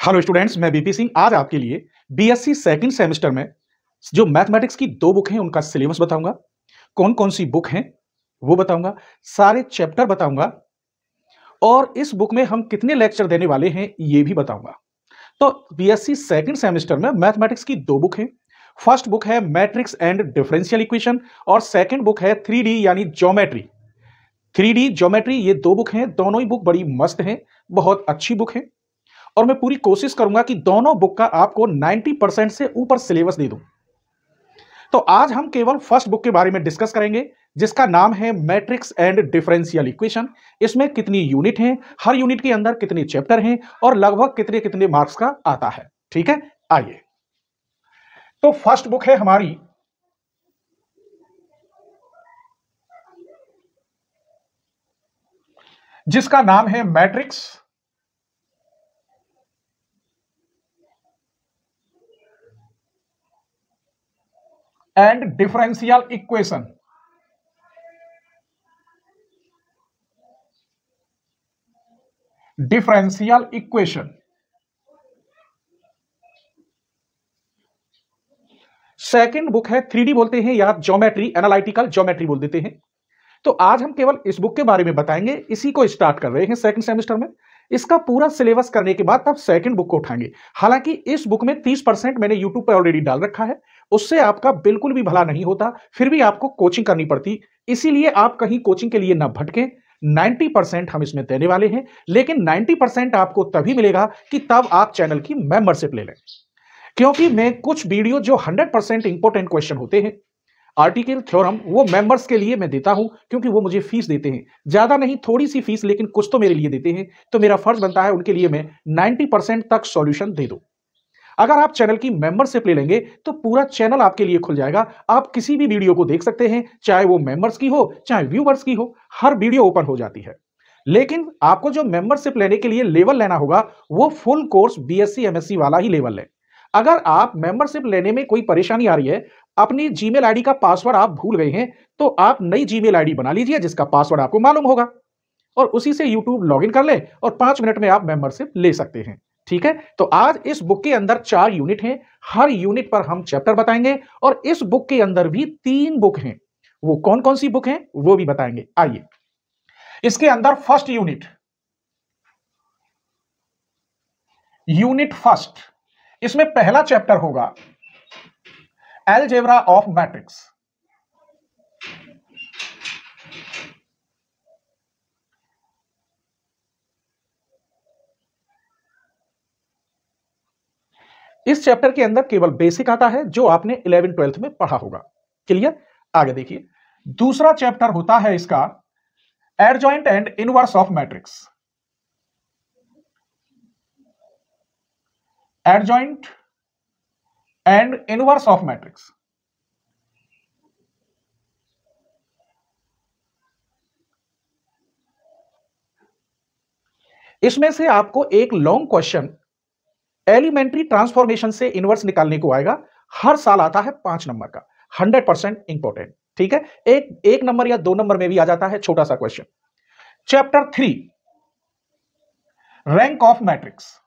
Hello students, मैं BP Singh आज आपके लिए बीएससी सेकंड सेमेस्टर में जो मैथमेटिक्स की दो बुक हैं उनका सिलेबस बताऊंगा। कौन कौन सी बुक हैं वो बताऊंगा, सारे चैप्टर बताऊंगा और इस बुक में हम कितने लेक्चर देने वाले हैं ये भी बताऊंगा। तो बीएससी सेकंड सेमेस्टर में मैथमेटिक्स की दो बुक हैं। फर्स्ट बुक है मैट्रिक्स एंड डिफरेंशियल इक्वेशन और सेकंड बुक है 3D यानी ज्योमेट्री। 3D ज्योमेट्री, ये दो बुक हैं, दोनों ही बुक बड़ी मस्त हैं, बहुत अच्छी बुक है और मैं पूरी कोशिश करूंगा कि दोनों बुक का आपको 90% से ऊपर सिलेबस दे दूं। तो आज हम केवल फर्स्ट बुक के बारे में डिस्कस करेंगे जिसका नाम है मैट्रिक्स एंड डिफरेंशियल इक्वेशन। इसमें कितनी यूनिट हैं, हर यूनिट के अंदर कितने चैप्टर हैं और लगभग कितने कितने मार्क्स का आता है। ठीक है, आइए। तो फर्स्ट बुक है हमारी जिसका नाम है matrix and differential equation. Differential equation second book है 3D बोलते हैं या ज्योमेट्री, एनालिटिकल ज्योमेट्री बोल देते हैं। तो आज हम केवल इस बुक के बारे में बताएंगे, इसी को स्टार्ट कर रहे हैं सेकंड सेमेस्टर में। इसका पूरा सिलेबस करने के बाद तब सेकंड बुक को उठाएंगे। हालांकि इस बुक में 30% मैंने यूट्यूब पर ऑलरेडी डाल रखा है, उससे आपका बिल्कुल भी भला नहीं होता, फिर भी आपको कोचिंग करनी पड़ती। इसीलिए आप कहीं कोचिंग के लिए ना भटके। 90% हम इसमें देने वाले हैं, लेकिन 90% आपको तभी मिलेगा कि तब आप चैनल की मेंबरशिप ले लें। क्योंकि मैं कुछ वीडियो जो 100% इंपॉर्टेंट क्वेश्चन होते हैं, आर्टिकल थ्योरम, वो मेंबर्स के लिए मैं देता हूं क्योंकि वो मुझे फीस देते हैं। ज्यादा नहीं, थोड़ी सी फीस, लेकिन कुछ तो मेरे लिए देते हैं, तो मेरा फर्ज बनता है उनके लिए मैं 90% तक सॉल्यूशन दे दूं। अगर आप चैनल की मेंबरशिप ले लेंगे तो पूरा चैनल आपके लिए खुल जाएगा। आप किसी भी वीडियो को देख सकते हैं, चाहे वो मेंबर्स की हो चाहे व्यूवर्स की हो, हर वीडियो ओपन हो जाती है। लेकिन आपको जो मेंबरशिप लेने के लिए लेवल लेना होगा वो फुल कोर्स बीएससी एमएससी वाला ही लेवल है। अगर आप मेंबरशिप लेने में कोई परेशानी आ रही है, अपनी जीमेल आईडी का पासवर्ड आप भूल गए हैं, तो आप नई जीमेल आईडी बना लीजिए जिसका पासवर्ड आपको मालूम होगा और उसी से यूट्यूब लॉगिन कर ले और 5 मिनट में आप मेंबरशिप ले सकते हैं। ठीक है, तो आज इस बुक के अंदर 4 यूनिट हैं, हर यूनिट पर हम चैप्टर बताएंगे और इस बुक के अंदर भी 3 बुक हैं। वो कौन कौन सी बुक हैं वो भी बताएंगे। आइए, इसके अंदर फर्स्ट यूनिट, यूनिट फर्स्ट, इसमें पहला चैप्टर होगा अलजेब्रा ऑफ मैट्रिक्स। इस चैप्टर के अंदर केवल बेसिक आता है जो आपने 11th-12th में पढ़ा होगा। क्लियर? आगे देखिए, दूसरा चैप्टर होता है इसका adjoint and inverse of matrix. Adjoint and inverse of matrix, इसमें से आपको एक लॉन्ग क्वेश्चन एलिमेंट्री ट्रांसफॉर्मेशन से इनवर्स निकालने को आएगा। हर साल आता है 5 नंबर का, 100% इंपॉर्टेंट। ठीक है, एक नंबर या 2 नंबर में भी आ जाता है छोटा सा question. Chapter 3, rank of matrix.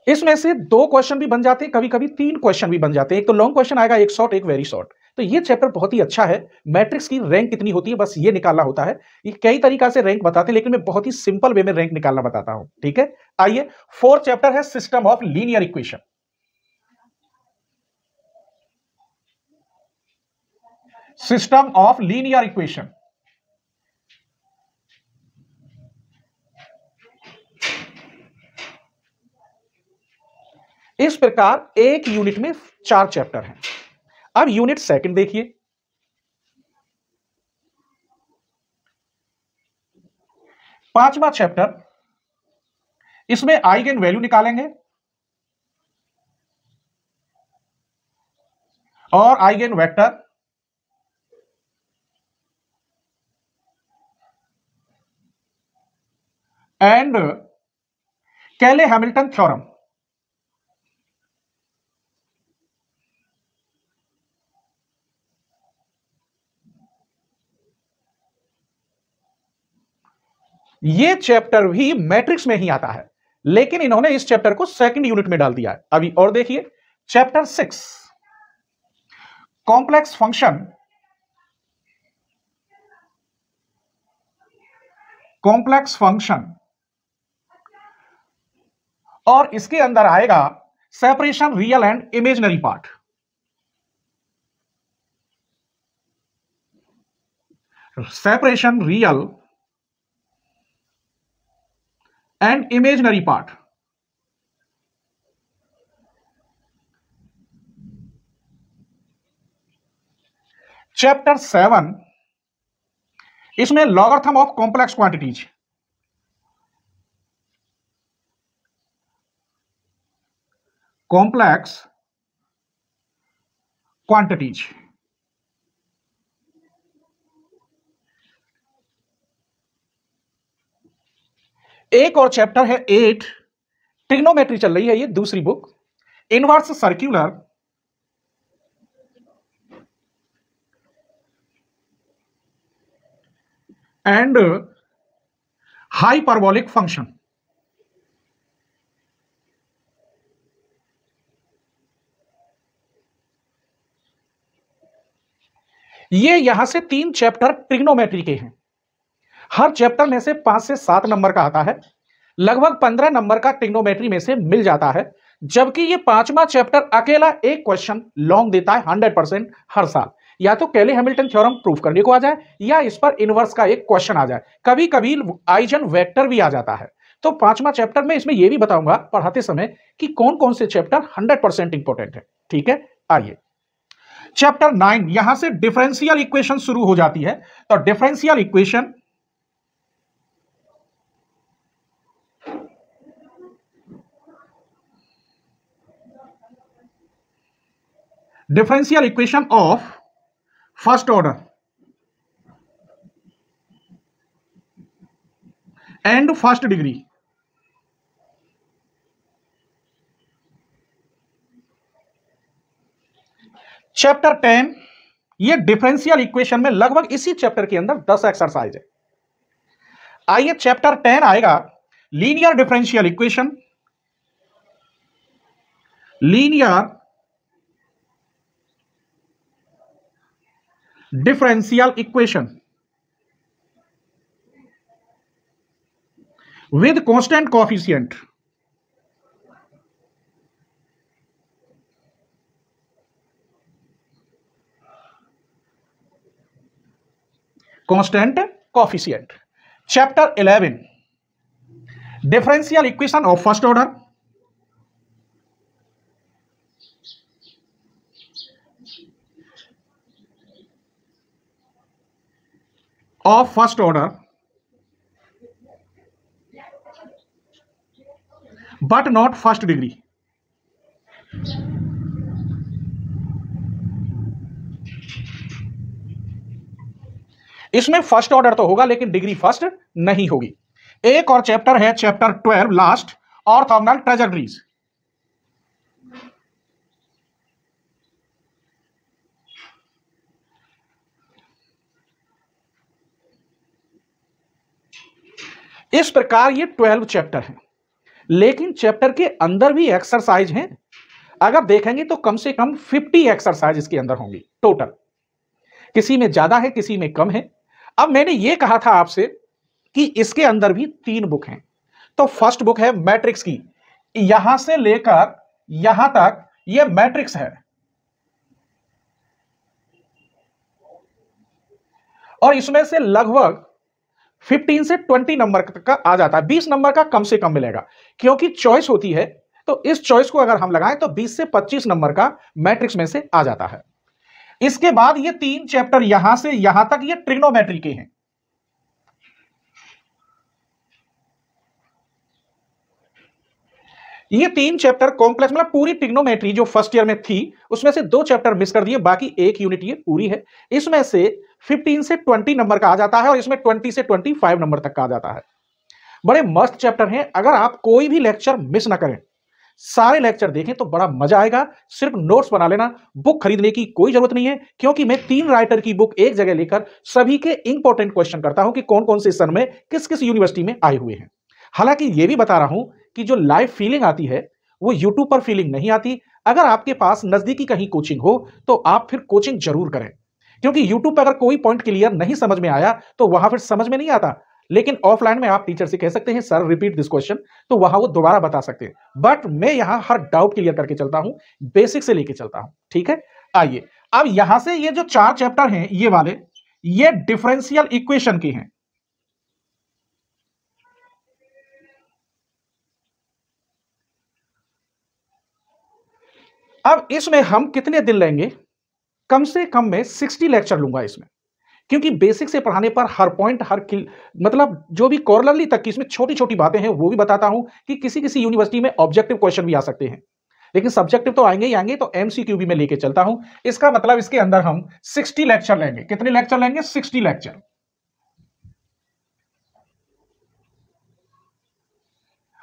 इसमें से 2 क्वेश्चन भी बन जाते हैं, कभी कभी 3 क्वेश्चन भी बन जाते हैं। एक तो लॉन्ग क्वेश्चन आएगा, एक शॉर्ट, एक वेरी शॉर्ट। तो ये चैप्टर बहुत ही अच्छा है। मैट्रिक्स की रैंक कितनी होती है बस ये निकालना होता है। ये कई तरीका से रैंक बताते हैं, लेकिन मैं बहुत ही सिंपल वे में रैंक निकालना बताता हूं। ठीक है, आइए, 4th चैप्टर है system of linear equation. System of linear equation, इस प्रकार एक यूनिट में 4 चैप्टर हैं। अब यूनिट सेकंड देखिए, पांचवा चैप्टर, इसमें आइगन वैल्यू निकालेंगे और आइगन वेक्टर एंड कैले हैमिल्टन थ्योरम। ये चैप्टर भी मैट्रिक्स में ही आता है, लेकिन इन्होंने इस चैप्टर को सेकंड यूनिट में डाल दिया है। अभी और देखिए chapter 6 complex function, complex function, और इसके अंदर आएगा separation real and imaginary part. Separation real and imaginary part. Chapter 7 इसमें logarithm of complex quantities, complex quantities. एक और चैप्टर है 8, ट्रिग्नोमेट्री चल रही है ये दूसरी book, inverse circular and hyperbolic function. ये यहां से 3 चैप्टर ट्रिग्नोमेट्री के हैं। हर चैप्टर में से 5 से 7 नंबर का आता है, लगभग 15 नंबर का ट्रिग्नोमेट्री में से मिल जाता है, जबकि ये 5वां चैप्टर अकेला एक क्वेश्चन लॉन्ग देता है 100% हर साल। या तो केली हैमिल्टन थ्योरम प्रूफ करने को आ जाए या इस पर इनवर्स का एक क्वेश्चन आ जाए, कभी कभी आइजन वेक्टर भी आ जाता है। तो 5वां चैप्टर में इसमें यह भी बताऊंगा पढ़ाते समय कि कौन कौन से चैप्टर 100% इंपॉर्टेंट है। ठीक है, आइए चैप्टर 9, यहां से डिफरेंशियल इक्वेशन शुरू हो जाती है। तो differential equation, differential equation of first order and first degree. Chapter 10, ये डिफरेंशियल इक्वेशन में लगभग इसी चैप्टर के अंदर 10 एक्सरसाइज है। आइए चैप्टर 10 आएगा linear differential equation, linear differential equation with constant coefficient. Constant coefficient. Chapter 11 differential equation of first order, of first order but not first degree. इसमें फर्स्ट ऑर्डर तो होगा लेकिन डिग्री फर्स्ट नहीं होगी। एक और चैप्टर है चैप्टर 12 लास्ट, ऑर्थोगोनल ट्रेजेक्टरीज। इस प्रकार ये 12 चैप्टर हैं, लेकिन चैप्टर के अंदर भी एक्सरसाइज हैं। अगर देखेंगे तो कम से कम 50 एक्सरसाइज इसके अंदर होंगी टोटल, किसी में ज्यादा है किसी में कम है। अब मैंने ये कहा था आपसे कि इसके अंदर भी 3 बुक हैं। तो फर्स्ट बुक है मैट्रिक्स की, यहां से लेकर यहां तक ये मैट्रिक्स है, और इसमें से लगभग 15 से 20 नंबर का आ जाता है। 20 नंबर का कम से कम मिलेगा, क्योंकि चॉइस होती है। तो इस चॉइस को अगर हम लगाएं तो 20 से 25 नंबर का मैट्रिक्स में से आ जाता है। इसके बाद ये 3 चैप्टर यहां से यहां तक ये ट्रिग्नोमेट्री के हैं। ये 3 चैप्टर कॉम्प्लेक्स, मतलब पूरी ट्रिग्नोमेट्री जो फर्स्ट ईयर में थी उसमें से 2 चैप्टर मिस कर दिए, बाकी एक यूनिट ये पूरी है। इसमें से 15 से 20 नंबर का आ जाता है और इसमें 20 से 25 नंबर तक का आ जाता है। बड़े मस्त चैप्टर हैं, अगर आप कोई भी लेक्चर मिस ना करें, सारे लेक्चर देखें तो बड़ा मजा आएगा। सिर्फ नोट्स बना लेना, बुक खरीदने की कोई जरूरत नहीं है, क्योंकि मैं 3 राइटर की बुक एक जगह लेकर सभी के इंपॉर्टेंट क्वेश्चन करता हूं कि कौन कौन से सन में किस किस यूनिवर्सिटी में आए हुए हैं। हालांकि यह भी बता रहा हूं कि जो लाइव फीलिंग आती है वो यूट्यूब पर फीलिंग नहीं आती। अगर आपके पास नजदीकी कहीं कोचिंग हो तो आप फिर कोचिंग जरूर करें, क्योंकि यूट्यूब पर अगर कोई पॉइंट क्लियर नहीं समझ में आया तो वहां फिर समझ में नहीं आता। लेकिन ऑफलाइन में आप टीचर से कह सकते हैं सर रिपीट दिस क्वेश्चन, तो वहां वो दोबारा बता सकते हैं। बट मैं यहां हर डाउट क्लियर करके चलता हूं, बेसिक से लेके चलता हूं। ठीक है, आइए अब यहां से ये जो 4 चैप्टर हैं ये वाले, ये डिफरेंशियल इक्वेशन के हैं। अब इसमें हम कितने दिन लेंगे? कम से कम मैं 60 लेक्चर लूंगा इसमें, क्योंकि बेसिक से पढ़ाने पर हर पॉइंट मतलब जो भी कॉर्नरली तक की इसमें छोटी छोटी बातें हैं वो भी बताता हूं कि किसी किसी यूनिवर्सिटी में ऑब्जेक्टिव क्वेश्चन भी आ सकते हैं, लेकिन सब्जेक्टिव तो आएंगे ही आएंगे, तो एमसीक्यू भी मैं लेके चलता हूं। इसका मतलब इसके अंदर हम 60 लेक्चर लेंगे। कितने लेक्चर लेंगे? 60 लेक्चर।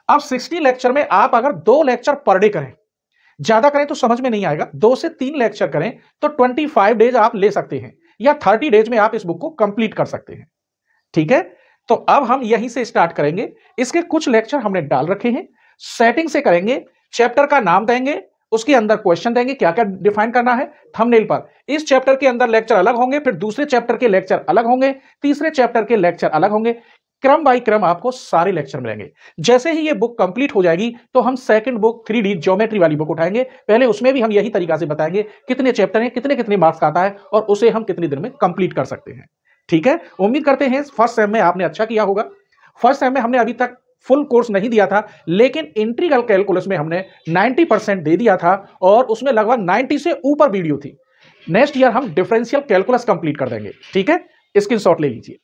अब 60 लेक्चर में आप अगर 2 लेक्चर पर डे करें, ज्यादा करें तो समझ में नहीं आएगा, 2 से 3 लेक्चर करें तो 25 डेज आप ले सकते हैं, या 30 डेज में आप इस बुक को कंप्लीट कर सकते हैं। ठीक है, तो अब हम यहीं से स्टार्ट करेंगे। इसके कुछ लेक्चर हमने डाल रखे हैं, सेटिंग से करेंगे, चैप्टर का नाम देंगे, उसके अंदर क्वेश्चन देंगे, क्या क्या डिफाइन करना है थंबनेल पर। इस चैप्टर के अंदर लेक्चर अलग होंगे, फिर दूसरे चैप्टर के लेक्चर अलग होंगे, तीसरे चैप्टर के लेक्चर अलग होंगे, क्रम बाय क्रम आपको सारे लेक्चर मिलेंगे। जैसे ही ये बुक कंप्लीट हो जाएगी तो हम सेकंड बुक 3D ज्योमेट्री वाली बुक उठाएंगे। पहले उसमें भी हम यही तरीका से बताएंगे कितने चैप्टर हैं, कितने कितने मार्क्स का आता है, और उसे हम कितने दिन में कंप्लीट कर सकते हैं। ठीक है, उम्मीद करते हैं फर्स्ट सेम में आपने अच्छा किया होगा। फर्स्ट सेम में हमने अभी तक फुल कोर्स नहीं दिया था, लेकिन इंटीग्रल कैलकुलस में हमने 90% दे दिया था, और उसमें लगभग 90 से ऊपर वीडियो थी। नेक्स्ट ईयर हम डिफरेंशियल कैलकुलस कंप्लीट कर देंगे। ठीक है, स्क्रीनशॉट ले लीजिए।